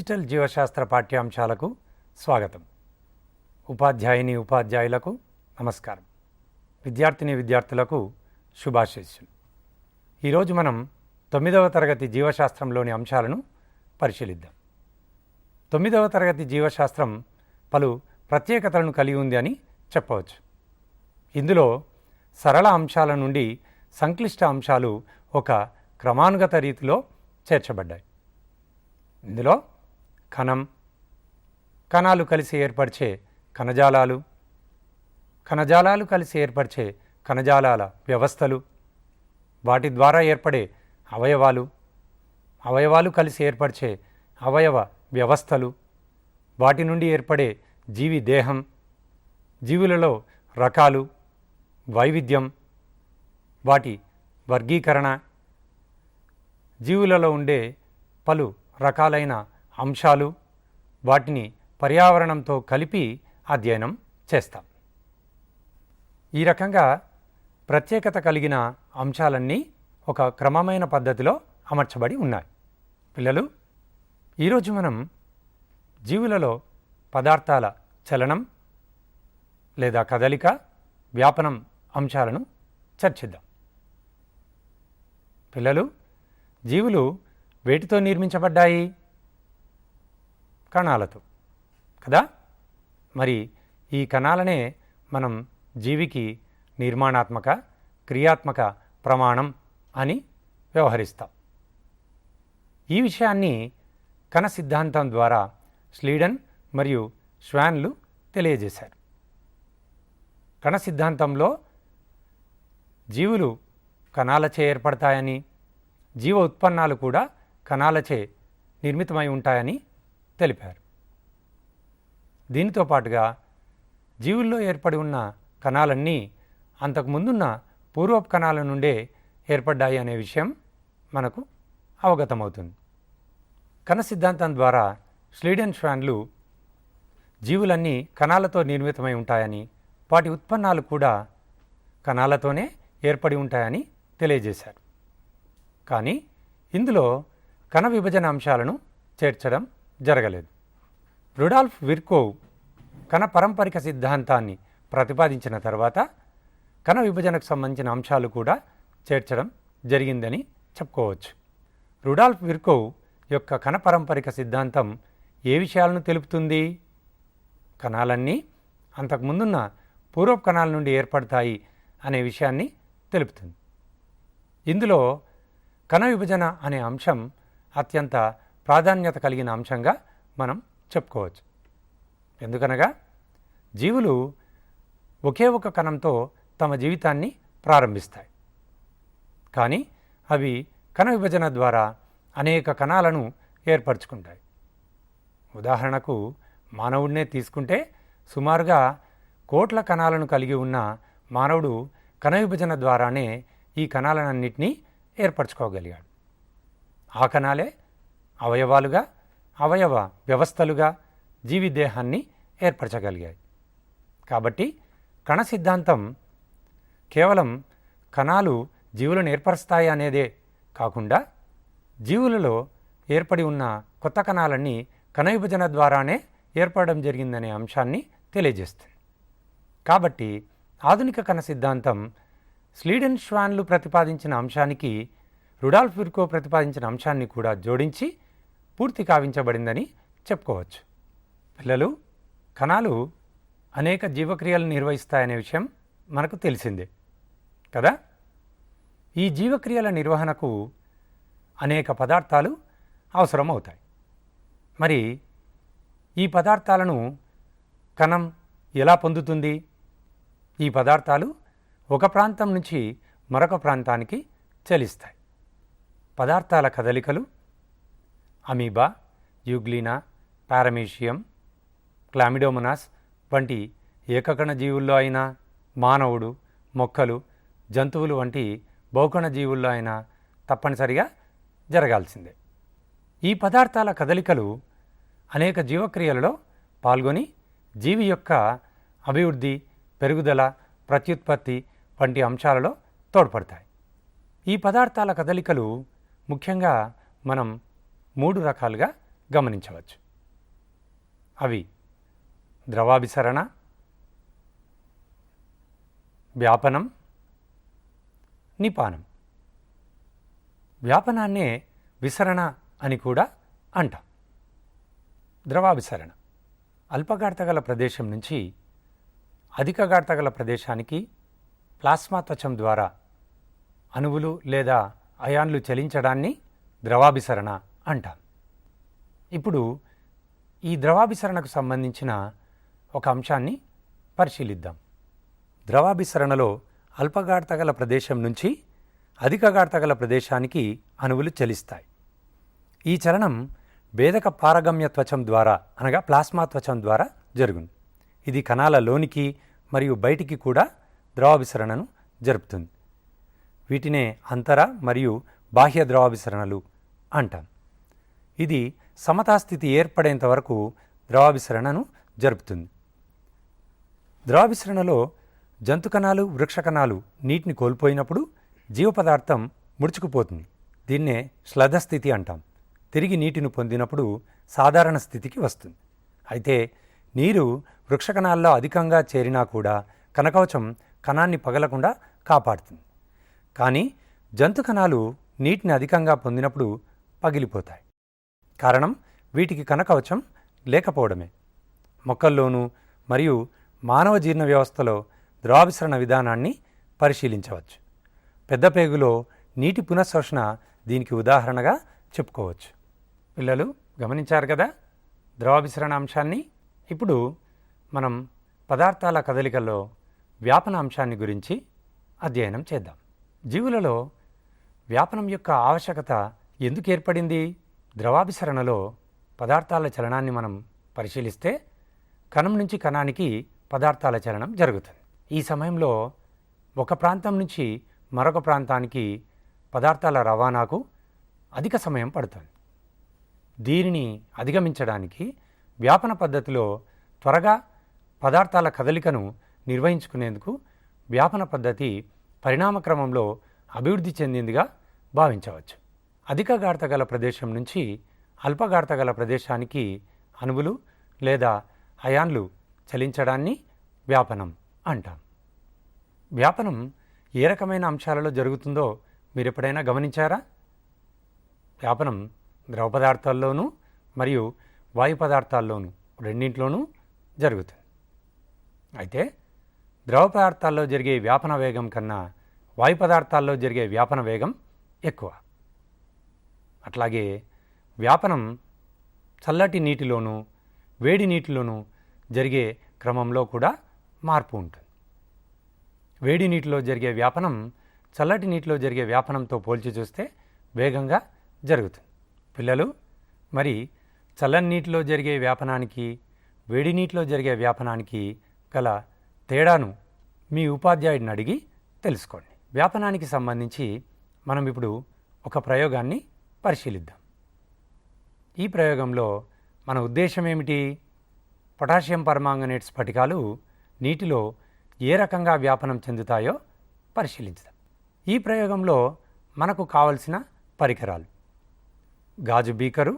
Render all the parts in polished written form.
Digital జీవశాస్త్ర పాఠ్యాంశాలకు స్వాగతం. ఉపాధ్యాయుని ఉపాధ్యాయులకు నమస్కారం. విద్యార్థులకు శుభాశీస్సులు. ఈరోజు మనం 9వ తరగతి జీవశాస్త్రంలోని అంశాలను పరిశీలిద్దాం. 9వ తరగతి జీవశాస్త్రం పలు ప్రత్యేకతలను కలిగి ఉంది అని చెప్పవచ్చు. ఇందులో సరళ అంశాల నుండి సంక్లిష్ట అంశాలు ఒక క్రమానుగత రీతిలో చేర్చబడ్డాయి. ఇందులో కణాలు కలిసి ఏర్పరిచే కణజాలాలు, కణజాలాలు కలిసి ఏర్పరిచే కణజాలాల వ్యవస్థలు, వాటి ద్వారా ఏర్పడే అవయవాలు కలిసి ఏర్పరిచే అవయవ వ్యవస్థలు, వాటి నుండి ఏర్పడే జీవి దేహం, జీవులలో రకాలు, వైవిధ్యం, వాటి వర్గీకరణ, జీవులలో ఉండే పలు రకాలైన అంశాలు, వాటిని పర్యావరణంతో కలిపి అధ్యయనం చేస్తాం. ఈ రకంగా ప్రత్యేకత కలిగిన అంశాలన్నీ ఒక క్రమమైన పద్ధతిలో అమర్చబడి ఉన్నాయి. పిల్లలు, ఈరోజు మనం జీవులలో పదార్థాల చలనం లేదా కదలిక, వ్యాపనం అంశాలను చర్చిద్దాం. పిల్లలు, జీవులు వేటితో నిర్మించబడ్డాయి? కణాలతో కదా. మరి ఈ కణాలనే మనం జీవికి నిర్మాణాత్మక, క్రియాత్మక ప్రమాణం అని వ్యవహరిస్తాం. ఈ విషయాన్ని కణ సిద్ధాంతం ద్వారా స్లీడన్ మరియు ష్వాన్లు తెలియజేశారు. కణ సిద్ధాంతంలో జీవులు కణాలచే ఏర్పడతాయని, జీవ ఉత్పన్నాలు కూడా కణాలచే నిర్మితమై ఉంటాయని తెలిపారు. దీనితో పాటుగా జీవుల్లో ఏర్పడి ఉన్న కణాలన్నీ అంతకుముందున్న పూర్వపు కణాల నుండే ఏర్పడ్డాయి అనే విషయం మనకు అవగతమవుతుంది. కణ సిద్ధాంతం ద్వారా స్లీడెన్ ష్వాన్లు జీవులన్నీ కణాలతో నిర్మితమై ఉంటాయని, వాటి ఉత్పన్నాలు కూడా కణాలతోనే ఏర్పడి ఉంటాయని తెలియజేశారు. కానీ ఇందులో కణ విభజన అంశాలను చేర్చడం జరగలేదు. రుడాల్ఫ్ విర్కోవ్ కణ పరంపరిక సిద్ధాంతాన్ని ప్రతిపాదించిన తర్వాత కణ విభజనకు సంబంధించిన అంశాలు కూడా చేర్చడం జరిగిందని చెప్పుకోవచ్చు. రుడాల్ఫ్ విర్కోవ్ యొక్క కణ పరంపరిక సిద్ధాంతం ఏ విషయాలను తెలుపుతుంది? కణాలన్నీ అంతకుముందున్న పూర్వపు కణాల నుండి ఏర్పడతాయి అనే విషయాన్ని తెలుపుతుంది. ఇందులో కణ విభజన అనే అంశం అత్యంత ప్రాధాన్యత కలిగిన అంశంగా మనం చెప్పుకోవచ్చు. ఎందుకనగా జీవులు ఒకే ఒక కణంతో తమ జీవితాన్ని ప్రారంభిస్తాయి. కానీ అవి కణ విభజన ద్వారా అనేక కణాలను ఏర్పరచుకుంటాయి. ఉదాహరణకు మానవుడినే తీసుకుంటే సుమారుగా కోట్ల కణాలను కలిగి ఉన్న మానవుడు కణ విభజన ద్వారానే ఈ కణాలన్నింటినీ ఏర్పరచుకోగలిగాడు. ఆ కణాలే అవయవాలుగా, అవయవ వ్యవస్థలుగా జీవి దేహాన్ని ఏర్పరచగలిగాయి. కాబట్టి కణ సిద్ధాంతం కేవలం కణాలు జీవులను ఏర్పరుస్తాయి అనేదే కాకుండా జీవులలో ఏర్పడి ఉన్న కొత్త కణాలన్నీ కణ విభజన ద్వారానే ఏర్పడడం జరిగిందనే అంశాన్ని తెలియజేస్తుంది. కాబట్టి ఆధునిక కణ సిద్ధాంతం స్లీడెన్ ష్వాన్లు ప్రతిపాదించిన అంశానికి రుడాల్ఫ్ విర్కోవ్ ప్రతిపాదించిన అంశాన్ని కూడా జోడించి పూర్తి కావించబడిందని చెప్పుకోవచ్చు. పిల్లలు, కణాలు అనేక జీవక్రియలు నిర్వహిస్తాయనే విషయం మనకు తెలిసిందే కదా. ఈ జీవక్రియల నిర్వహణకు అనేక పదార్థాలు అవసరమవుతాయి. మరి ఈ పదార్థాలను కణం ఎలా పొందుతుంది? ఈ పదార్థాలు ఒక ప్రాంతం నుంచి మరొక ప్రాంతానికి చలిస్తాయి. పదార్థాల కదలికలు అమీబా, యూగ్లీనా, పారమీషియం, క్లామిడోమోనాస్ వంటి ఏకకణ జీవుల్లో అయినా, మానవుడు, మొక్కలు, జంతువులు వంటి బహుకణ జీవుల్లో అయినా తప్పనిసరిగా జరగాల్సిందే. ఈ పదార్థాల కదలికలు అనేక జీవక్రియలలో పాల్గొని జీవి యొక్క అభివృద్ధి, పెరుగుదల, ప్రత్యుత్పత్తి వంటి అంశాలలో తోడ్పడతాయి. ఈ పదార్థాల కదలికలు ముఖ్యంగా మనం 3 రకాలుగా గమనించవచ్చు. అవి ద్రవాభిసరణ, వ్యాపనం, నిపానం. వ్యాపనాన్నే విసరణ అని కూడా అంటాం. ద్రవాభిసరణ అల్పగాఢత గల ప్రదేశం నుంచి అధిక గాఢత గల ప్రదేశానికి ప్లాస్మా త్వచం ద్వారా అణువులు లేదా అయాన్లు చలించడాన్ని ద్రవాభిసరణ అంటాం. ఇప్పుడు ఈ ద్రవాభిసరణకు సంబంధించిన ఒక అంశాన్ని పరిశీలిద్దాం. ద్రవాభిసరణలో అల్పగాఢత గల ప్రదేశం నుంచి అధిక గాఢత గల ప్రదేశానికి అణువులు చలిస్తాయి. ఈ చలనం భేదక పారగమ్య త్వచం ద్వారా అనగా ప్లాస్మా త్వచం ద్వారా జరుగును. ఇది కణాల లోనికి మరియు బయటికి కూడా ద్రవాభిసరణను జరుపుతుంది. వీటినే అంతర మరియు బాహ్య ద్రవాభిసరణలు అంటాం. ఇది సమతాస్థితి ఏర్పడేంత వరకు ద్రవాభిసరణను జరుపుతుంది. ద్రవాభిసరణలో జంతు కణాలు, వృక్ష కణాలు నీటిని కోల్పోయినప్పుడు జీవపదార్థం ముడుచుకుపోతుంది. దీన్నే శ్లథ స్థితి అంటాం. తిరిగి నీటిని పొందినప్పుడు సాధారణ స్థితికి వస్తుంది. అయితే నీరు వృక్ష కణాల్లో అధికంగా చేరినా కూడా కణకవచం కణాన్ని పగలకుండా కాపాడుతుంది. కానీ జంతు కణాలు నీటిని అధికంగా పొందినప్పుడు పగిలిపోతాయి. కారణం వీటికి కణకవచం లేకపోవడమే. మొక్కల్లోనూ మరియు మానవ జీర్ణ వ్యవస్థలో ద్రవాభిసరణ విధానాన్ని పరిశీలించవచ్చు. పెద్ద పేగులో నీటి పునఃశోషణ దీనికి ఉదాహరణగా చెప్పుకోవచ్చు. పిల్లలు గమనించారు కదా ద్రవాభిసరణ అంశాన్ని. ఇప్పుడు మనం పదార్థాల కదలికల్లో వ్యాపన అంశాన్ని గురించి అధ్యయనం చేద్దాం. జీవులలో వ్యాపనం యొక్క ఆవశ్యకత ఎందుకు ఏర్పడింది? ద్రవాభిసరణలో పదార్థాల చలనాన్ని మనం పరిశీలిస్తే కణం నుంచి కణానికి పదార్థాల చలనం జరుగుతుంది. ఈ సమయంలో ఒక ప్రాంతం నుంచి మరొక ప్రాంతానికి పదార్థాల రవాణాకు అధిక సమయం పడుతుంది. దీనిని అధిగమించడానికి వ్యాపన పద్ధతిలో త్వరగా పదార్థాల కదలికను నిర్వహించుకునేందుకు వ్యాపన పద్ధతి పరిణామక్రమంలో అభివృద్ధి చెందిందిగా భావించవచ్చు. అధిక గాఢత గల ప్రదేశం నుంచి అల్పగాఢత గల ప్రదేశానికి అణువులు లేదా అయాన్లు చలించడాన్ని వ్యాపనం అంటాం. వ్యాపనం ఏ రకమైన అంశాలలో జరుగుతుందో మీరు ఎప్పుడైనా గమనించారా? వ్యాపనం ద్రవ పదార్థాల్లోనూ మరియు వాయు పదార్థాల్లోనూ రెండింటిలోనూ జరుగుతుంది. అయితే ద్రవ పదార్థాల్లో జరిగే వ్యాపన వేగం కన్నా వాయు పదార్థాల్లో జరిగే వ్యాపన వేగం ఎక్కువ. అట్లాగే వ్యాపనం చల్లటి నీటిలోనూ వేడి నీటిలోనూ జరిగే క్రమంలో కూడా మార్పు ఉంటుంది. వేడి నీటిలో జరిగే వ్యాపనం చల్లటి నీటిలో జరిగే వ్యాపనంతో పోల్చి చూస్తే వేగంగా జరుగుతుంది. పిల్లలు మరి చల్లని నీటిలో జరిగే వ్యాపనానికి వేడి నీటిలో జరిగే వ్యాపనానికి గల తేడాను మీ ఉపాధ్యాయుడిని అడిగి తెలుసుకోండి. వ్యాపనానికి సంబంధించి మనం ఇప్పుడు ఒక ప్రయోగాన్ని పరిశీలిద్దాం. ఈ ప్రయోగంలో మన ఉద్దేశం ఏమిటి? పొటాషియం పర్మాంగనేట్ స్ఫటికాలు నీటిలో ఏ రకంగా వ్యాపనం చెందుతాయో పరిశీలించుదాం. ఈ ప్రయోగంలో మనకు కావలసిన పరికరాలు: గాజు బీకరు,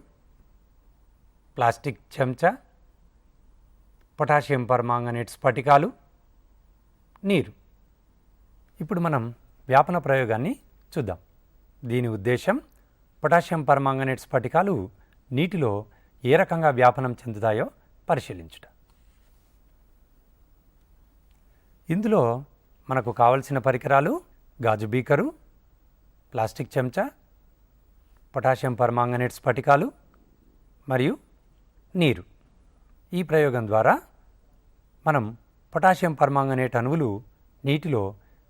ప్లాస్టిక్ చెంచా, పొటాషియం పర్మాంగనేట్ స్ఫటికాలు, నీరు. ఇప్పుడు మనం వ్యాపన ప్రయోగాన్ని చూద్దాం. దీని ఉద్దేశం పొటాషియం పర్మాంగనేట్ స్ఫటికాలు నీటిలో ఏ రకంగా వ్యాపనం చెందుతాయో పరిశీలించుట. ఇందులో మనకు కావలసిన పరికరాలు గాజు బీకరు, ప్లాస్టిక్ చెంచా, పొటాషియం పర్మాంగనేట్ స్ఫటికాలు మరియు నీరు. ఈ ప్రయోగం ద్వారా మనం పొటాషియం పర్మాంగనేట్ అణువులు నీటిలో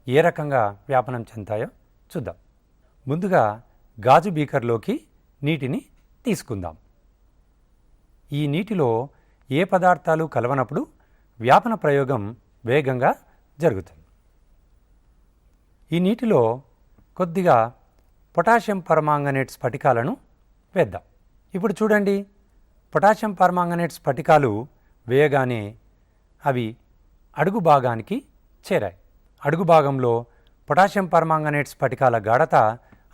ఏ రకంగా వ్యాపనం చెందుతాయో చూద్దాం. ముందుగా గాజు బీకర్లోకి నీటిని తీసుకుందాం. ఈ నీటిలో ఏ పదార్థాలు కలవనప్పుడు వ్యాపన ప్రయోగం వేగంగా జరుగుతుంది. ఈ నీటిలో కొద్దిగా పొటాషియం పర్మాంగనేట్ స్ఫటికాలను వేద్దాం. ఇప్పుడు చూడండి, పొటాషియం పర్మాంగనేట్ స్ఫటికాలు వేయగానే అవి అడుగు భాగానికి చేరాయి. అడుగు భాగంలో పొటాషియం పర్మాంగనేట్ స్ఫటికాల గాఢత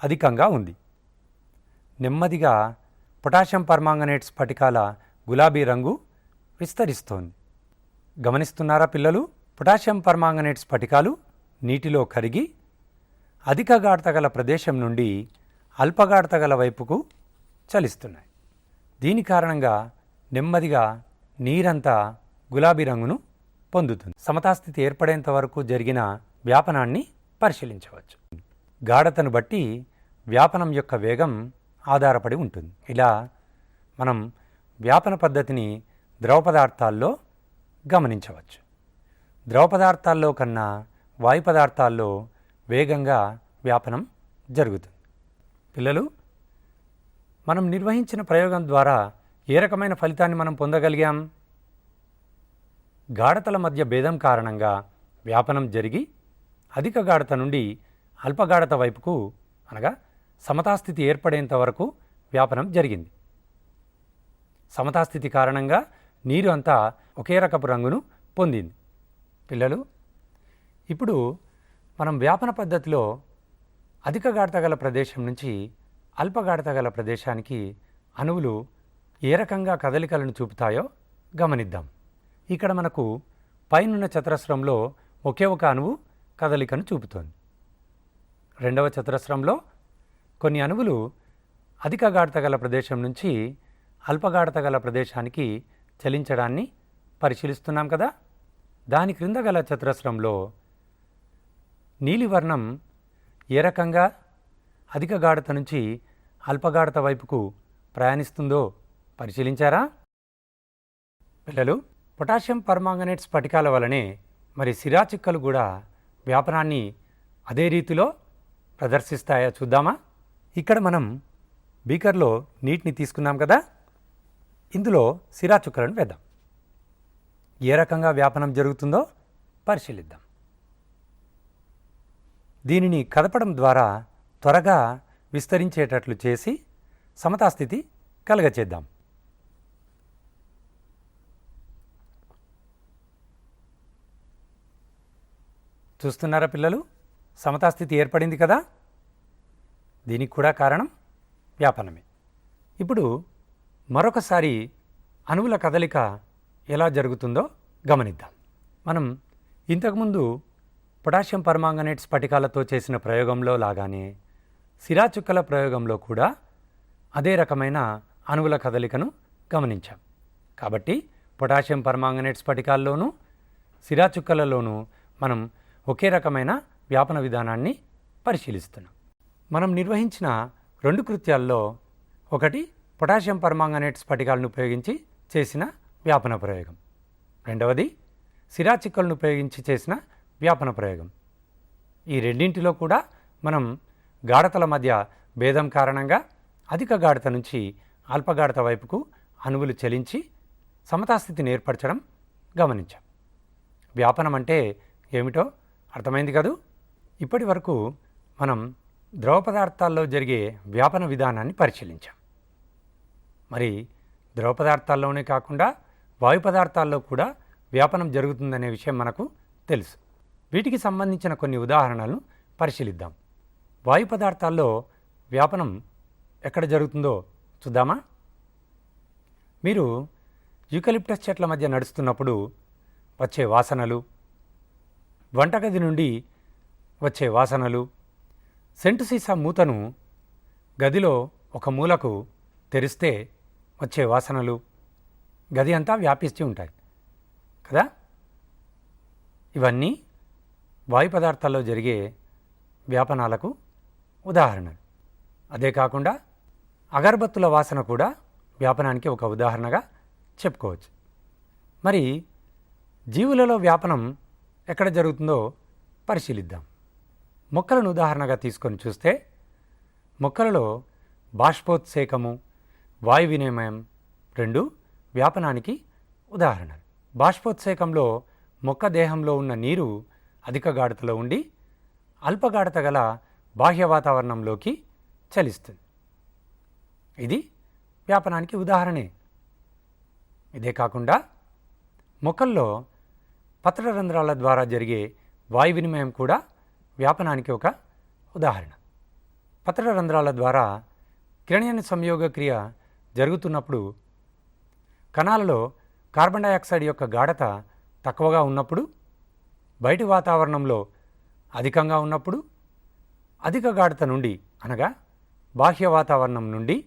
అధికంగా ఉంది. నెమ్మదిగా పొటాషియం పర్మాంగనేట్ స్ఫటికాల గులాబీ రంగు విస్తరిస్తోంది. గమనిస్తున్నారా పిల్లలు? పొటాషియం పర్మాంగనేట్ స్ఫటికాలు నీటిలో కరిగి అధిక గాఢత గల ప్రదేశం నుండి అల్పగాఢత గల వైపుకు చలిస్తున్నాయి. దీని కారణంగా నెమ్మదిగా నీరంతా గులాబీ రంగును పొందుతుంది. సమతాస్థితి ఏర్పడేంత వరకు జరిగిన వ్యాపనాన్ని పరిశీలించవచ్చు. గాఢతను బట్టి వ్యాపనం యొక్క వేగం ఆధారపడి ఉంటుంది. ఇలా మనం వ్యాపన పద్ధతిని ద్రవ పదార్థాల్లో గమనించవచ్చు. ద్రవ పదార్థాల్లో కన్నా వాయు పదార్థాల్లో వేగంగా వ్యాపనం జరుగుతుంది. పిల్లలు, మనం నిర్వహించిన ప్రయోగం ద్వారా ఏ రకమైన ఫలితాన్ని మనం పొందగలిగాం? గాఢతల మధ్య భేదం కారణంగా వ్యాపనం జరిగి అధిక గాఢత నుండి అల్పగాఢత వైపుకు అనగా సమతాస్థితి ఏర్పడేంత వరకు వ్యాపనం జరిగింది. సమతాస్థితి కారణంగా నీరు అంతా ఒకే రకపు రంగును పొందింది. పిల్లలు, ఇప్పుడు మనం వ్యాపన పద్ధతిలో అధిక గాఢత గల ప్రదేశం నుంచి అల్పగాఢత గల ప్రదేశానికి అణువులు ఏ రకంగా కదలికలను చూపుతాయో గమనిద్దాం. ఇక్కడ మనకు పైనున్న చతురస్రంలో ఒకే ఒక అణువు కదలికను చూపుతోంది. రెండవ చతురస్రంలో కొన్ని అణువులు అధిక గాఢత గల ప్రదేశం నుంచి అల్పగాఢత గల ప్రదేశానికి చలించడాన్ని పరిశీలిస్తున్నాం కదా. దాని క్రింద గల చతురస్రంలో నీలివర్ణం ఏ రకంగా అధిక గాఢత నుంచి అల్పగాఢత వైపుకు ప్రయాణిస్తుందో పరిశీలించారా? పిల్లలు, పొటాషియం పర్మాంగనేట్ స్ఫటికాల వలనే మరి సిరా చుక్కలు కూడా వ్యాపనాన్ని అదే రీతిలో ప్రదర్శిస్తాయా చూద్దామా? ఇక్కడ మనం బీకర్లో నీటిని తీసుకున్నాం కదా, ఇందులో సిరా చుక్కలను వేద్దాం. ఏ రకంగా వ్యాపనం జరుగుతుందో పరిశీలిద్దాం. దీనిని కదపడం ద్వారా త్వరగా విస్తరించేటట్లు చేసి సమతాస్థితి కలగచేద్దాం. చూస్తున్నారా పిల్లలు? సమతాస్థితి ఏర్పడింది కదా. దీనికి కూడా కారణం వ్యాపనమే. ఇప్పుడు మరొకసారి అణువుల కదలిక ఎలా జరుగుతుందో గమనిద్దాం. మనం ఇంతకుముందు పొటాషియం పర్మాంగనేట్ స్ఫటికాలతో చేసిన ప్రయోగంలో లాగానే సిరా చుక్కల ప్రయోగంలో కూడా అదే రకమైన అణువుల కదలికను గమనించాం. కాబట్టి పొటాషియం పర్మాంగనేట్ స్ఫటికాల్లోనూ సిరా చుక్కలలోనూ మనం ఒకే రకమైన వ్యాపన విధానాన్ని పరిశీలిస్తున్నాం. మనం నిర్వహించిన రెండు కృత్యాల్లో ఒకటి పొటాషియం పర్మాంగనేట్ స్ఫటికాలను ఉపయోగించి చేసిన వ్యాపన ప్రయోగం, రెండవది సిరా చుక్కలను ఉపయోగించి చేసిన వ్యాపన ప్రయోగం. ఈ రెండింటిలో కూడా మనం గాఢతల మధ్య భేదం కారణంగా అధిక గాఢత నుంచి అల్పగాఢత వైపుకు అణువులు చలించి సమతాస్థితిని ఏర్పరచడం గమనించాం. వ్యాపనం అంటే ఏమిటో అర్థమైంది కదూ. ఇప్పటి వరకు మనం ద్రవ పదార్థాల్లో జరిగే వ్యాపన విధానాన్ని పరిశీలించాం. మరి ద్రవ పదార్థాల్లోనే కాకుండా వాయు పదార్థాల్లో కూడా వ్యాపనం జరుగుతుందనే విషయం మనకు తెలుసు. వీటికి సంబంధించిన కొన్ని ఉదాహరణలను పరిశీలిద్దాం. వాయు పదార్థాల్లో వ్యాపనం ఎక్కడ జరుగుతుందో చూద్దామా? మీరు యూకలిప్టస్ చెట్ల మధ్య నడుస్తున్నప్పుడు వచ్చే వాసనలు, వంటగది నుండి వచ్చే వాసనలు, సెంటు సీసా మూతను గదిలో ఒక మూలకు తెరిస్తే వచ్చే వాసనలు గది అంతా వ్యాపిస్తూ ఉంటాయి కదా. ఇవన్నీ వాయు పదార్థాల్లో జరిగే వ్యాపనాలకు ఉదాహరణలు. అదే కాకుండా అగరబత్తుల వాసన కూడా వ్యాపనానికి ఒక ఉదాహరణగా చెప్పుకోవచ్చు. మరి జీవులలో వ్యాపనం ఎక్కడ జరుగుతుందో పరిశీలిద్దాం. మొక్కలను ఉదాహరణగా తీసుకొని చూస్తే మొక్కలలో బాష్పోత్సేకము, వాయు వినిమయం రెండు వ్యాపనానికి ఉదాహరణలు. బాష్పోత్సేకంలో మొక్క దేహంలో ఉన్న నీరు అధిక గాఢతలో ఉండి అల్పగాఢత గల బాహ్య వాతావరణంలోకి చలిస్తుంది. ఇది వ్యాపనానికి ఉదాహరణే. ఇదే కాకుండా మొక్కల్లో పత్రరంధ్రాల ద్వారా జరిగే వాయు వినిమయం కూడా వ్యాపనానికి ఒక ఉదాహరణ. పత్రరంధ్రాల ద్వారా కిరణజన్య సంయోగ క్రియ జరుగుతున్నప్పుడు కణాలలో కార్బన్ డయాక్సైడ్ యొక్క గాఢత తక్కువగా ఉన్నప్పుడు, బయటి వాతావరణంలో అధికంగా ఉన్నప్పుడు, అధిక గాఢత నుండి అనగా బాహ్య వాతావరణం నుండి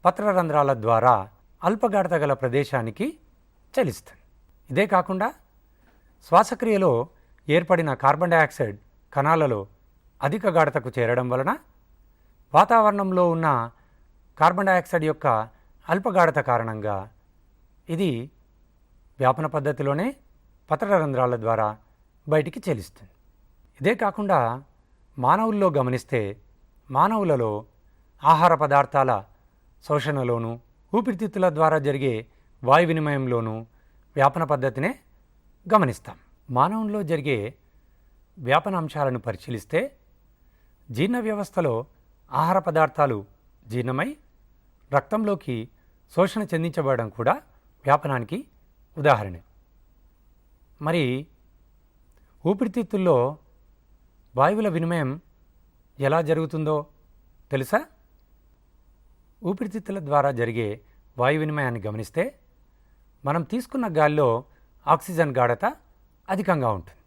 పత్రరంధ్రాల ద్వారా అల్పగాఢత గల ప్రదేశానికి చలిస్తుంది. ఇదే కాకుండా శ్వాసక్రియలో ఏర్పడిన కార్బన్ డయాక్సైడ్ కణాలలో అధిక గాఢతకు చేరడం వలన వాతావరణంలో ఉన్న కార్బన్ డయాక్సైడ్ యొక్క అల్పగాఢత కారణంగా ఇది వ్యాపన పద్ధతిలోనే పత్రరంధ్రాల ద్వారా బయటికి చెలిస్తుంది. ఇదే కాకుండా మానవుల్లో గమనిస్తే మానవులలో ఆహార పదార్థాల శోషణలోనూ ఊపిరితిత్తుల ద్వారా జరిగే వాయు వినిమయంలోనూ వ్యాపన పద్ధతినే గమనిస్తాం. మానవుల్లో జరిగే వ్యాపన అంశాలను పరిశీలిస్తే జీర్ణ వ్యవస్థలో ఆహార పదార్థాలు జీర్ణమై రక్తంలోకి శోషణ చెందించబడడం కూడా వ్యాపనానికి ఉదాహరణ. మరి ఊపిరితిత్తుల్లో వాయువుల వినిమయం ఎలా జరుగుతుందో తెలుసా? ఊపిరితిత్తుల ద్వారా జరిగే వాయు వినిమయాన్ని గమనిస్తే మనం తీసుకున్న గాలిలో ఆక్సిజన్ గాఢత అధికంగా ఉంటుంది.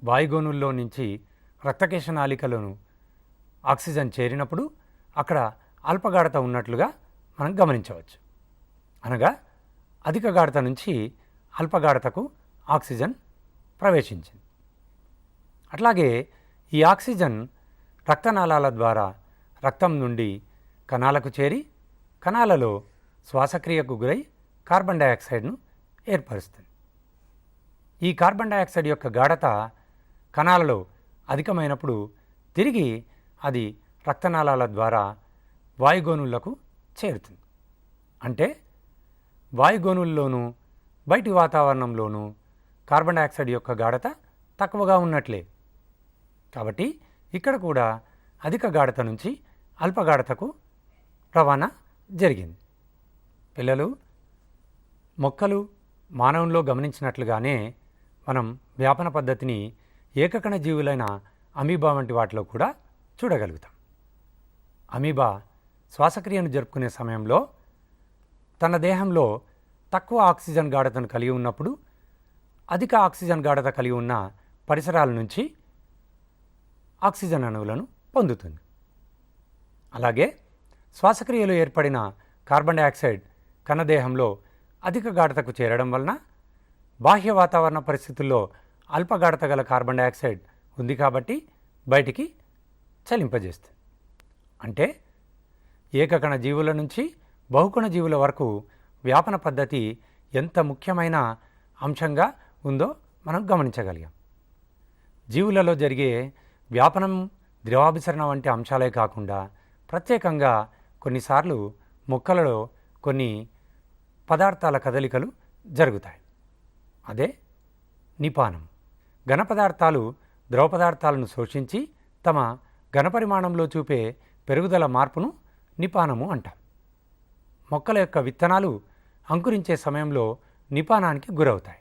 వాయుగోనుల్లో నుంచి రక్తకేశ నాళికలోను ఆక్సిజన్ చేరినప్పుడు అక్కడ అల్పగాఢత ఉన్నట్లుగా మనం గమనించవచ్చు. అనగా అధిక గాఢత నుంచి అల్పగాఢతకు ఆక్సిజన్ ప్రవేశించింది. అట్లాగే ఈ ఆక్సిజన్ రక్తనాళాల ద్వారా రక్తం నుండి కణాలకు చేరి కణాలలో శ్వాసక్రియకు గురై కార్బన్ డయాక్సైడ్ను ఏర్పరుస్తుంది. ఈ కార్బన్ డయాక్సైడ్ యొక్క గాఢత కణాలలో అధికమైనప్పుడు తిరిగి అది రక్తనాళాల ద్వారా వాయుగోనులకు చేరుతుంది. అంటే వాయుగోనుల్లోనూ బయటి వాతావరణంలోనూ కార్బన్ డయాక్సైడ్ యొక్క గాఢత తక్కువగా ఉన్నట్లే. కాబట్టి ఇక్కడ కూడా అధిక గాఢత నుంచి అల్పగాఢతకు రవాణా జరిగింది. పిల్లలు, మొక్కలు మానవుల్లో గమనించినట్లుగానే మనం వ్యాపన పద్ధతిని ఏకకణ జీవులైన అమీబా వంటి వాటిలో కూడా చూడగలుగుతాం. అమీబా శ్వాసక్రియను జరుపుకునే సమయంలో తన దేహంలో తక్కువ ఆక్సిజన్ గాఢతను కలిగి ఉన్నప్పుడు అధిక ఆక్సిజన్ గాఢత కలిగి ఉన్న పరిసరాల నుంచి ఆక్సిజన్ అణువులను పొందుతుంది. అలాగే శ్వాసక్రియలో ఏర్పడిన కార్బన్ డయాక్సైడ్ కణదేహంలో అధిక గాఢతకు చేరడం వలన బాహ్య వాతావరణ పరిస్థితుల్లో అల్పగాఢత గల కార్బన్ డయాక్సైడ్ ఉంది కాబట్టి బయటికి చలింపజేస్తుంది. అంటే ఏకకణ జీవుల నుంచి బహుకణ జీవుల వరకు వ్యాపన పద్ధతి ఎంత ముఖ్యమైన అంశంగా ఉందో మనం గమనించగలిగాం. జీవులలో జరిగే వ్యాపనం, ద్రవాభిసరణ వంటి అంశాలే కాకుండా ప్రత్యేకంగా కొన్నిసార్లు మొక్కలలో కొన్ని పదార్థాల కదలికలు జరుగుతాయి. అదే నిపానం. ఘన పదార్థాలు ద్రవ పదార్థాలను శోషించి తమ ఘనపరిమాణంలో చూపే పెరుగుదల మార్పును నిపానము అంటాం. మొక్కల యొక్క విత్తనాలు అంకురించే సమయంలో నిపానానికి గురవుతాయి.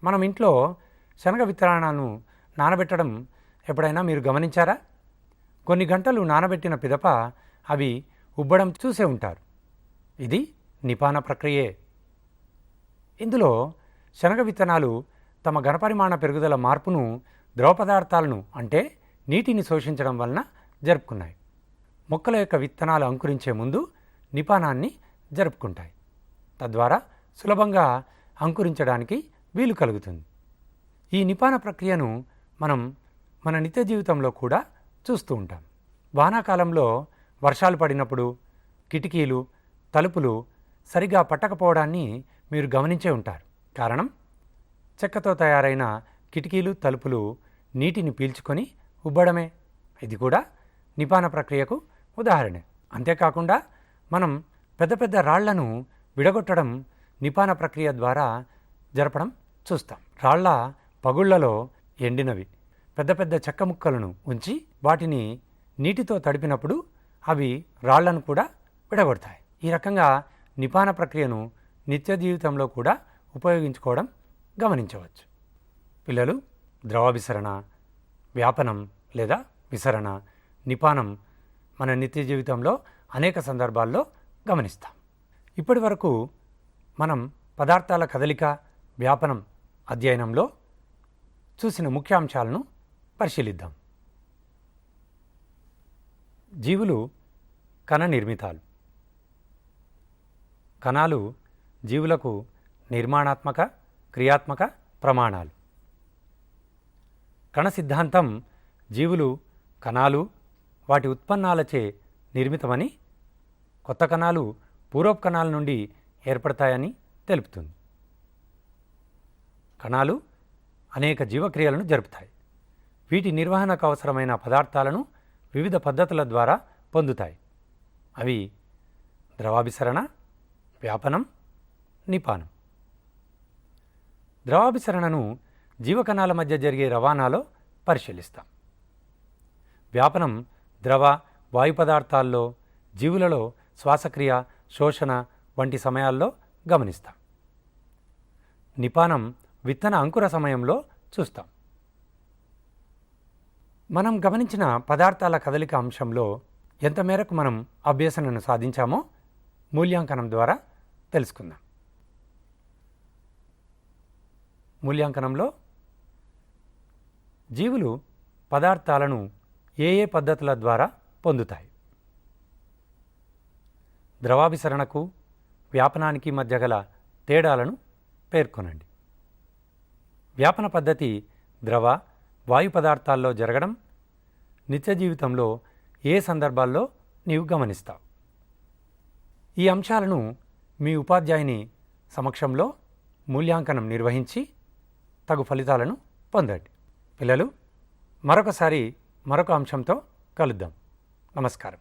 మనం ఇంట్లో శనగ విత్తనాలను నానబెట్టడం ఎప్పుడైనా మీరు గమనించారా? కొన్ని గంటలు నానబెట్టిన పిదప అవి ఉబ్బడం చూసే ఉంటారు. ఇది నిపాన ప్రక్రియే. ఇందులో శనగ విత్తనాలు తమ ఘనపరిమాణ పెరుగుదల మార్పును ద్రవ పదార్థాలను అంటే నీటిని శోషించడం వలన జరుపుకున్నాయి. మొక్కల యొక్క విత్తనాలు అంకురించే ముందు నిపానాన్ని జరుపుకుంటాయి. తద్వారా సులభంగా అంకురించడానికి వీలు కలుగుతుంది. ఈ నిపాన ప్రక్రియను మనం మన నిత్య జీవితంలో కూడా చూస్తూ ఉంటాం. వానాకాలంలో వర్షాలు పడినప్పుడు కిటికీలు, తలుపులు సరిగా పట్టకపోవడాన్ని మీరు గమనించే ఉంటారు. కారణం చెక్కతో తయారైన కిటికీలు, తలుపులు నీటిని పీల్చుకొని ఉబ్బడమే. ఇది కూడా నిపాన ప్రక్రియకు ఉదాహరణ. అంతేకాకుండా మనం పెద్ద పెద్ద రాళ్లను విడగొట్టడం నిపాన ప్రక్రియ ద్వారా జరపడం చూస్తాం. రాళ్ల పగుళ్లలో ఎండినవి పెద్ద పెద్ద చెక్క ముక్కలను ఉంచి వాటిని నీటితో తడిపినప్పుడు అవి రాళ్లను కూడా విడగొడతాయి. ఈ రకంగా నిపాన ప్రక్రియను నిత్య జీవితంలో కూడా ఉపయోగించుకోవడం గమనించవచ్చు. పిల్లలు, ద్రవాభిసరణ, వ్యాపనం లేదా విసరణ, నిపానం మన నిత్య జీవితంలో అనేక సందర్భాల్లో గమనిస్తాం. ఇప్పటి వరకు మనం పదార్థాల కదలిక, వ్యాపనం అధ్యయనంలో చూసిన ముఖ్యాంశాలను పరిశీలిద్దాం. జీవులు కణ నిర్మితాలు. కణాలు జీవులకు నిర్మాణాత్మక, క్రియాత్మక ప్రమాణాలు. కణ సిద్ధాంతం జీవులు కణాలు, వాటి ఉత్పన్నాలచే నిర్మితమని, కొత్త కణాలు పూర్వపు కణాల నుండి ఏర్పడతాయని తెలుపుతుంది. కణాలు అనేక జీవక్రియలను జరుపుతాయి. వీటి నిర్వహణకు అవసరమైన పదార్థాలను వివిధ పద్ధతుల ద్వారా పొందుతాయి. అవి ద్రవాభిసరణ, వ్యాపనం, నిపానం. ద్రవాభిసరణను జీవకణాల మధ్య జరిగే రవాణాలో పరిశీలిస్తాం. వ్యాపనం ద్రవ, వాయు పదార్థాల్లో, జీవులలో శ్వాసక్రియ, శోషణ వంటి సమయాల్లో గమనిస్తాం. నిపానం విత్తన అంకుర సమయంలో చూస్తాం. మనం గమనించిన పదార్థాల కదలిక అంశంలో ఎంత మేరకు మనం అభ్యసనను సాధించామో మూల్యాంకనం ద్వారా తెలుసుకుందాం. మూల్యాంకనంలో జీవులు పదార్థాలను ఏ ఏ పద్ధతుల ద్వారా పొందుతాయి? ద్రవాభిసరణకు, వ్యాపనానికి మధ్య గల తేడాలను పేర్కొనండి. వ్యాపన పద్ధతి ద్రవ, వాయు పదార్థాల్లో జరగడం నిత్య జీవితంలో ఏ సందర్భాల్లో నీవు గమనిస్తావు? ఈ అంశాలను మీ ఉపాధ్యాయుని సమక్షంలో మూల్యాంకనం నిర్వహించి తగు ఫలితాలను పొందండి. పిల్లలు, మరొకసారి మరొక అంశంతో కలుద్దాం. నమస్కారం.